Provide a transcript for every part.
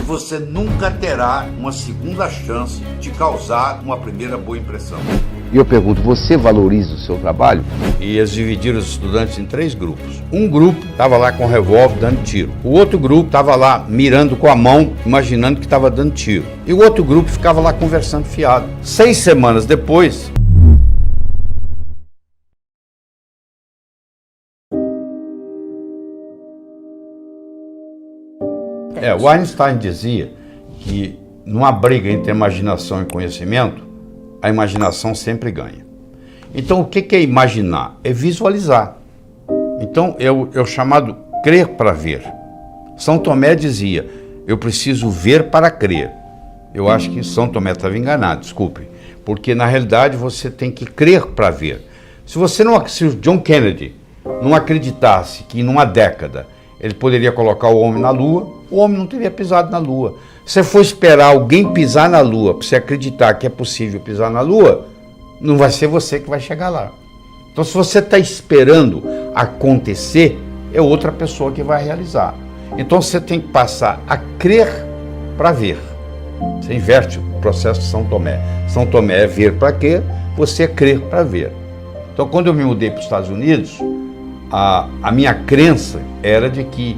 você nunca terá uma segunda chance de causar uma primeira boa impressão. E eu pergunto, você valoriza o seu trabalho? E eles dividiram os estudantes em 3 grupos. Um grupo estava lá com o revólver dando tiro. O outro grupo estava lá mirando com a mão, imaginando que estava dando tiro. E o outro grupo ficava lá conversando fiado. 6 semanas depois, o Einstein dizia que numa briga entre imaginação e conhecimento, a imaginação sempre ganha. Então, o que é imaginar? É visualizar. Então, é o chamado crer para ver. São Tomé dizia, eu preciso ver para crer. Eu acho que São Tomé estava enganado, desculpe. Porque, na realidade, você tem que crer para ver. Se o John Kennedy não acreditasse que, numa década, ele poderia colocar o homem na Lua, o homem não teria pisado na Lua. Se você for esperar alguém pisar na Lua, para você acreditar que é possível pisar na Lua, não vai ser você que vai chegar lá. Então, se você está esperando acontecer, é outra pessoa que vai realizar. Então, você tem que passar a crer para ver. Você inverte o processo de São Tomé. São Tomé é ver para quê, você é crer para ver. Então, quando eu me mudei para os Estados Unidos, a minha crença era de que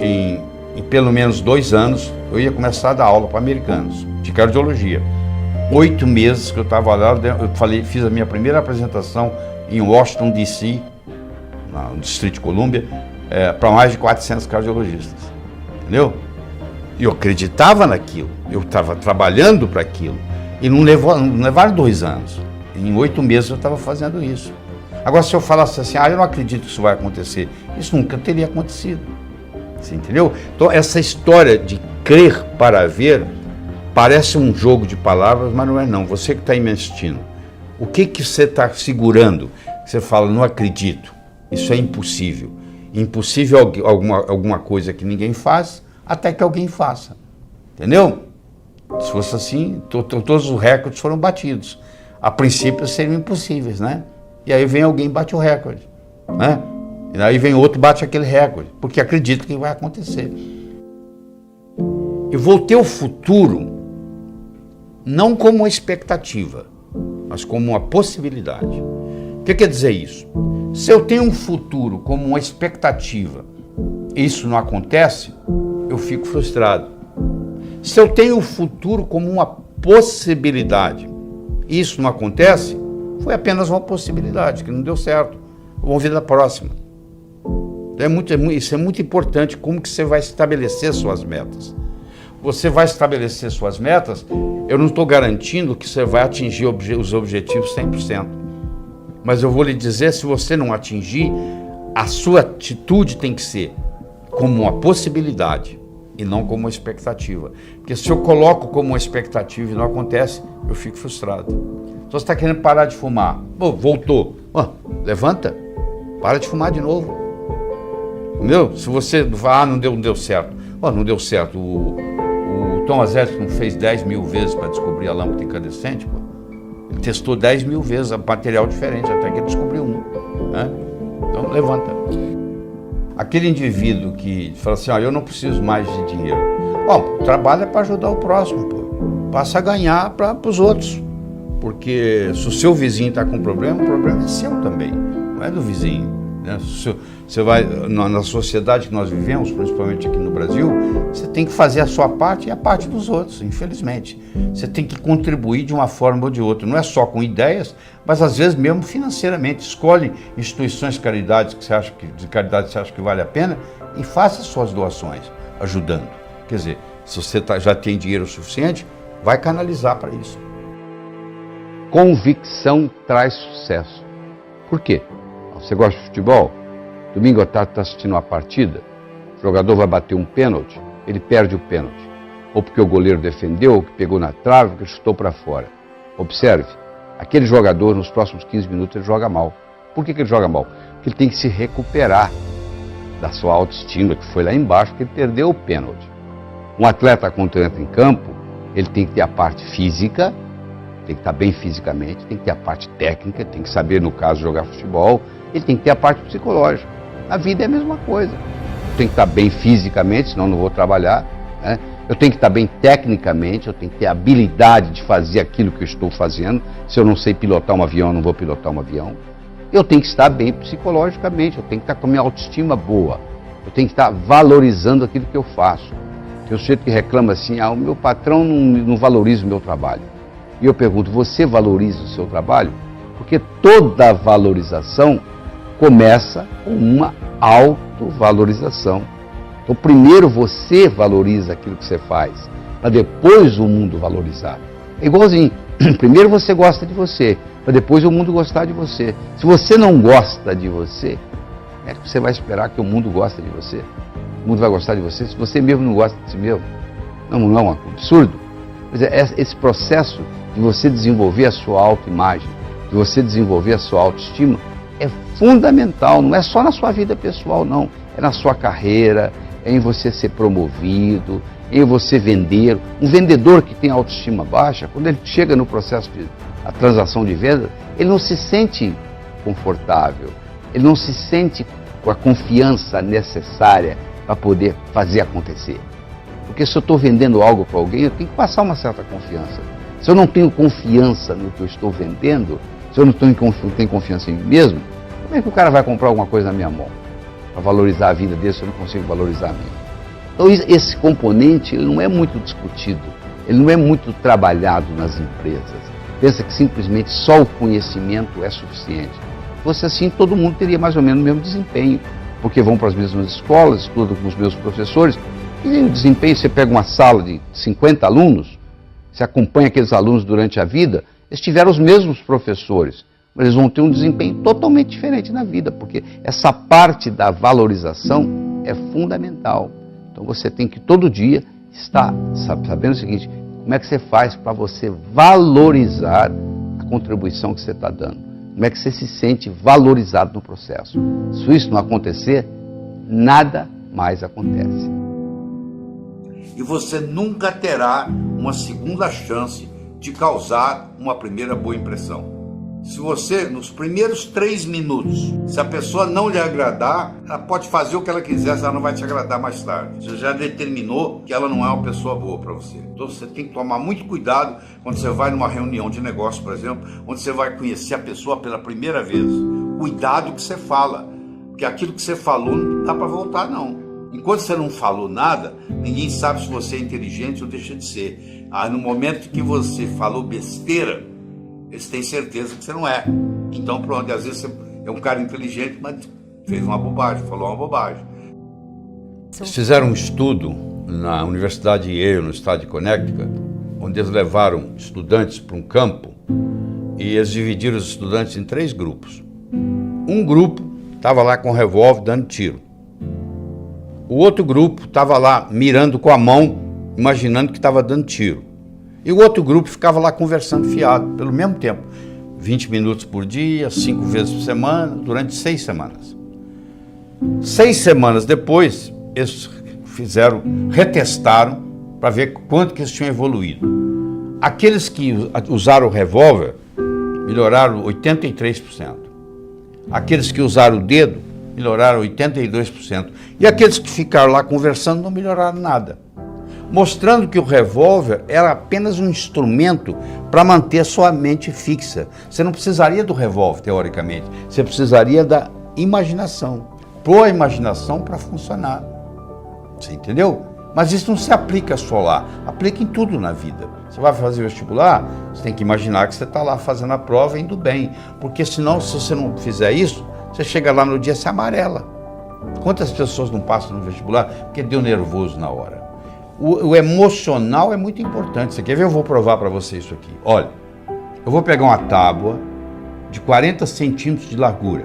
em pelo menos 2 anos eu ia começar a dar aula para americanos de cardiologia. 8 meses que eu estava lá, eu fiz a minha primeira apresentação em Washington, D.C., no Distrito de Colômbia, para mais de 400 cardiologistas. Entendeu? E eu acreditava naquilo, eu estava trabalhando para aquilo. E não levaram 2 anos. Em 8 meses eu estava fazendo isso. Agora, se eu falasse assim, eu não acredito que isso vai acontecer, isso nunca teria acontecido. Você entendeu? Então, essa história de crer para ver parece um jogo de palavras, mas não é não. Você que está investindo, o que você está segurando? Você fala, não acredito, isso é impossível. Impossível alguma coisa que ninguém faz, até que alguém faça. Entendeu? Se fosse assim, todos os recordes foram batidos. A princípio seriam impossíveis, né? E aí vem alguém e bate o recorde, né? E aí vem outro e bate aquele recorde, porque acredita que vai acontecer. Eu vou ter o futuro não como uma expectativa, mas como uma possibilidade. O que quer dizer isso? Se eu tenho um futuro como uma expectativa e isso não acontece, eu fico frustrado. Se eu tenho o futuro como uma possibilidade e isso não acontece, foi apenas uma possibilidade, que não deu certo. Vamos ver da próxima. Isso é muito importante, como que você vai estabelecer suas metas. Você vai estabelecer suas metas, eu não estou garantindo que você vai atingir os objetivos 100%. Mas eu vou lhe dizer, se você não atingir, a sua atitude tem que ser como uma possibilidade e não como uma expectativa. Porque se eu coloco como uma expectativa e não acontece, eu fico frustrado. Se você está querendo parar de fumar, voltou, levanta, para de fumar de novo. Entendeu? Se você não deu certo. Não deu certo. O Thomas Edison fez 10 mil vezes para descobrir a lâmpada incandescente. Ele testou 10 mil vezes material diferente, até que ele descobriu um. Né? Então, levanta. Aquele indivíduo que fala assim, eu não preciso mais de dinheiro. O trabalho é para ajudar o próximo. Passa a ganhar para os outros. Porque se o seu vizinho está com problema, o problema é seu também, não é do vizinho. Né? Você vai, na sociedade que nós vivemos, principalmente aqui no Brasil, você tem que fazer a sua parte e a parte dos outros, infelizmente. Você tem que contribuir de uma forma ou de outra, não é só com ideias, mas às vezes mesmo financeiramente. Escolhe instituições de caridade que você acha que vale a pena e faça suas doações, ajudando. Quer dizer, se você já tem dinheiro suficiente, vai canalizar para isso. Convicção traz sucesso. Por quê? Você gosta de futebol? Domingo à tarde está assistindo uma partida, o jogador vai bater um pênalti, ele perde o pênalti. Ou porque o goleiro defendeu, ou que pegou na trave, ou que chutou para fora. Observe, aquele jogador nos próximos 15 minutos ele joga mal. Por que ele joga mal? Porque ele tem que se recuperar da sua autoestima, que foi lá embaixo, porque ele perdeu o pênalti. Um atleta, quando entra em campo, ele tem que ter a parte física, tem que estar bem fisicamente, tem que ter a parte técnica, tem que saber, no caso, jogar futebol, ele tem que ter a parte psicológica. A vida é a mesma coisa. Tem que estar bem fisicamente, senão não vou trabalhar, né? Eu tenho que estar bem tecnicamente, eu tenho que ter a habilidade de fazer aquilo que eu estou fazendo. Se eu não sei pilotar um avião, eu não vou pilotar um avião. Eu tenho que estar bem psicologicamente, eu tenho que estar com a minha autoestima boa. Eu tenho que estar valorizando aquilo que eu faço. Tem um sujeito que reclama assim, o meu patrão não valoriza o meu trabalho. E eu pergunto, você valoriza o seu trabalho? Porque toda valorização começa com uma autovalorização. Então, primeiro você valoriza aquilo que você faz, para depois o mundo valorizar. É igualzinho. Primeiro você gosta de você, para depois o mundo gostar de você. Se você não gosta de você, é que você vai esperar que o mundo goste de você. O mundo vai gostar de você se você mesmo não gosta de si mesmo. Não é um absurdo? Mas esse processo de você desenvolver a sua autoimagem, de você desenvolver a sua autoestima, é fundamental. Não é só na sua vida pessoal, não. É na sua carreira, é em você ser promovido, é em você vender. Um vendedor que tem autoestima baixa, quando ele chega no processo de a transação de venda, ele não se sente confortável, ele não se sente com a confiança necessária para poder fazer acontecer. Porque se eu estou vendendo algo para alguém, eu tenho que passar uma certa confiança. Se eu não tenho confiança no que eu estou vendendo, se eu não tenho confiança em mim mesmo, como é que o cara vai comprar alguma coisa na minha mão? Para valorizar a vida dele, se eu não consigo valorizar a minha. Então esse componente ele não é muito discutido, ele não é muito trabalhado nas empresas. Pensa que simplesmente só o conhecimento é suficiente. Se fosse assim, todo mundo teria mais ou menos o mesmo desempenho, porque vão para as mesmas escolas, estudam com os mesmos professores, e o desempenho, você pega uma sala de 50 alunos, você acompanha aqueles alunos durante a vida, eles tiveram os mesmos professores, mas eles vão ter um desempenho totalmente diferente na vida, porque essa parte da valorização é fundamental. Então você tem que todo dia estar sabendo o seguinte, como é que você faz para você valorizar a contribuição que você está dando? Como é que você se sente valorizado no processo? Se isso não acontecer, nada mais acontece. E você nunca terá uma segunda chance de causar uma primeira boa impressão. Se você, nos primeiros 3 minutos, se a pessoa não lhe agradar, ela pode fazer o que ela quiser, ela não vai te agradar mais tarde. Você já determinou que ela não é uma pessoa boa para você. Então você tem que tomar muito cuidado quando você vai numa reunião de negócio, por exemplo, onde você vai conhecer a pessoa pela primeira vez. Cuidado que você fala, porque aquilo que você falou não dá para voltar não. Enquanto você não falou nada, ninguém sabe se você é inteligente ou deixa de ser. No momento que você falou besteira, eles têm certeza que você não é. Então, pronto, às vezes você é um cara inteligente, mas fez uma bobagem, falou uma bobagem. Eles fizeram um estudo na Universidade de Yale, no estado de Connecticut, onde eles levaram estudantes para um campo e eles dividiram os estudantes em 3 grupos. Um grupo estava lá com um revólver dando tiro. O outro grupo estava lá mirando com a mão, imaginando que estava dando tiro. E o outro grupo ficava lá conversando fiado, pelo mesmo tempo. 20 minutos por dia, 5 vezes por semana, durante 6 semanas. 6 semanas depois, eles retestaram para ver quanto que eles tinham evoluído. Aqueles que usaram o revólver melhoraram 83%. Aqueles que usaram o dedo melhoraram 82%. E aqueles que ficaram lá conversando não melhoraram nada. Mostrando que o revólver era apenas um instrumento para manter a sua mente fixa. Você não precisaria do revólver, teoricamente. Você precisaria da imaginação. Pôr a imaginação para funcionar. Você entendeu? Mas isso não se aplica só lá. Aplica em tudo na vida. Você vai fazer vestibular, você tem que imaginar que você está lá fazendo a prova e indo bem. Porque senão, se você não fizer isso, você chega lá no dia e se amarela. Quantas pessoas não passam no vestibular porque deu nervoso na hora? O emocional é muito importante. Você quer ver? Eu vou provar para você isso aqui. Olha, eu vou pegar uma tábua de 40 centímetros de largura,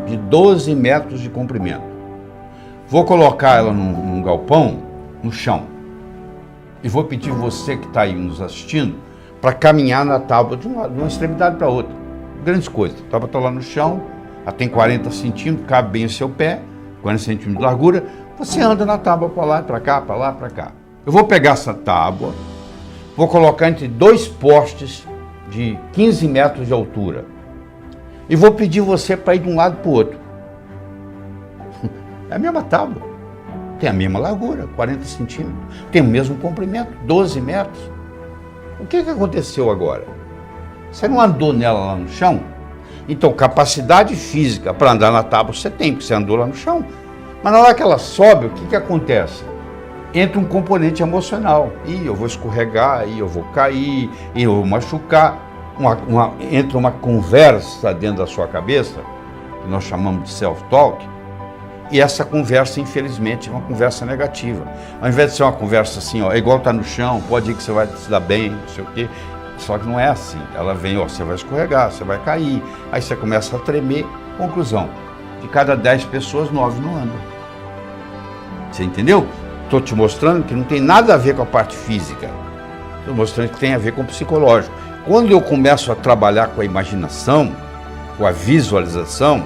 de 12 metros de comprimento. Vou colocar ela num galpão, no chão. E vou pedir você que está aí nos assistindo para caminhar na tábua de uma extremidade para outra. Grandes coisas. A tábua está lá no chão, ela tem 40 centímetros, cabe bem o seu pé, 40 centímetros de largura. Você anda na tábua para lá, para cá, para lá, para cá. Eu vou pegar essa tábua, vou colocar entre 2 postes de 15 metros de altura e vou pedir você para ir de um lado para o outro. É a mesma tábua. tem a mesma largura, 40 centímetros, tem o mesmo comprimento, 12 metros. O que aconteceu agora? Você não andou nela lá no chão? Então, capacidade física para andar na tábua você tem, porque você andou lá no chão. Mas na hora que ela sobe, o que acontece? Entra um componente emocional. Eu vou escorregar, eu vou cair, eu vou machucar. Entra uma conversa dentro da sua cabeça, que nós chamamos de self-talk, e essa conversa, infelizmente, é uma conversa negativa. Ao invés de ser uma conversa assim, ó, é igual estar no chão, pode ir que você vai se dar bem, não sei o quê. Só que não é assim. Ela vem, ó, você vai escorregar, você vai cair, aí você começa a tremer. Conclusão, de cada 10 pessoas, 9 não andam. Você entendeu? Estou te mostrando que não tem nada a ver com a parte física. Estou mostrando que tem a ver com o psicológico. Quando eu começo a trabalhar com a imaginação, com a visualização,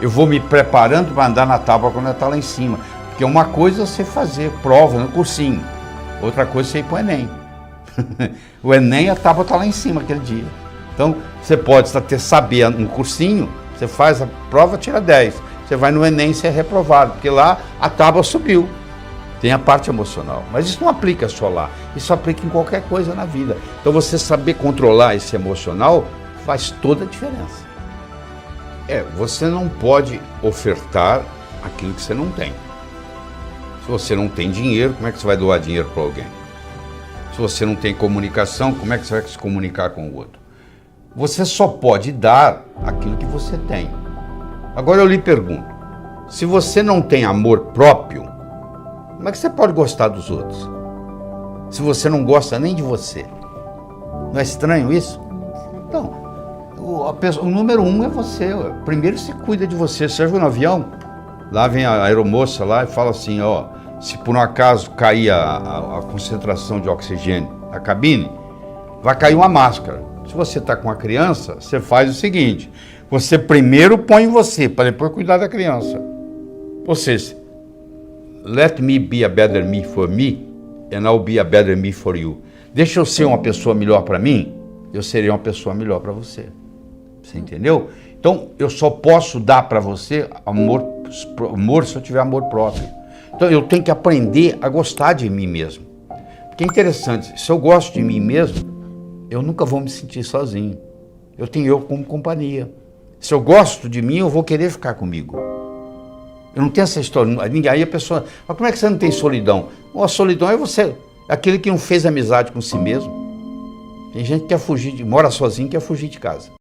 eu vou me preparando para andar na tábua quando ela está lá em cima. Porque uma coisa é você fazer prova no cursinho, outra coisa é você ir para o Enem. O Enem, a tábua está lá em cima aquele dia. Então, você pode ter saber no cursinho, você faz a prova, tira 10. Você vai no Enem, você é reprovado, porque lá a tábua subiu. Tem a parte emocional. Mas isso não aplica só lá, isso aplica em qualquer coisa na vida. Então, você saber controlar esse emocional faz toda a diferença. Você não pode ofertar aquilo que você não tem. Se você não tem dinheiro, como é que você vai doar dinheiro para alguém? Se você não tem comunicação, como é que você vai se comunicar com o outro? Você só pode dar aquilo que você tem. Agora eu lhe pergunto, se você não tem amor próprio, como é que você pode gostar dos outros? Se você não gosta nem de você. Não é estranho isso? Então, o número 1 é você. Primeiro você cuida de você. Você viu no avião? Lá vem a aeromoça lá e fala assim, ó, se por um acaso cair a concentração de oxigênio na cabine, vai cair uma máscara. Se você está com a criança, você faz o seguinte, você primeiro põe em você, para depois cuidar da criança. Ou seja, let me be a better me for me, and I'll be a better me for you. Deixa eu ser uma pessoa melhor para mim, eu serei uma pessoa melhor para você. Você entendeu? Então, eu só posso dar para você amor se eu tiver amor próprio. Então, eu tenho que aprender a gostar de mim mesmo. Porque é interessante, se eu gosto de mim mesmo, eu nunca vou me sentir sozinho. Eu tenho eu como companhia. Se eu gosto de mim, eu vou querer ficar comigo. Eu não tenho essa história. Aí a pessoa, mas como é que você não tem solidão? A solidão é você, aquele que não fez amizade com si mesmo. Tem gente que quer fugir, mora sozinho e quer fugir de casa.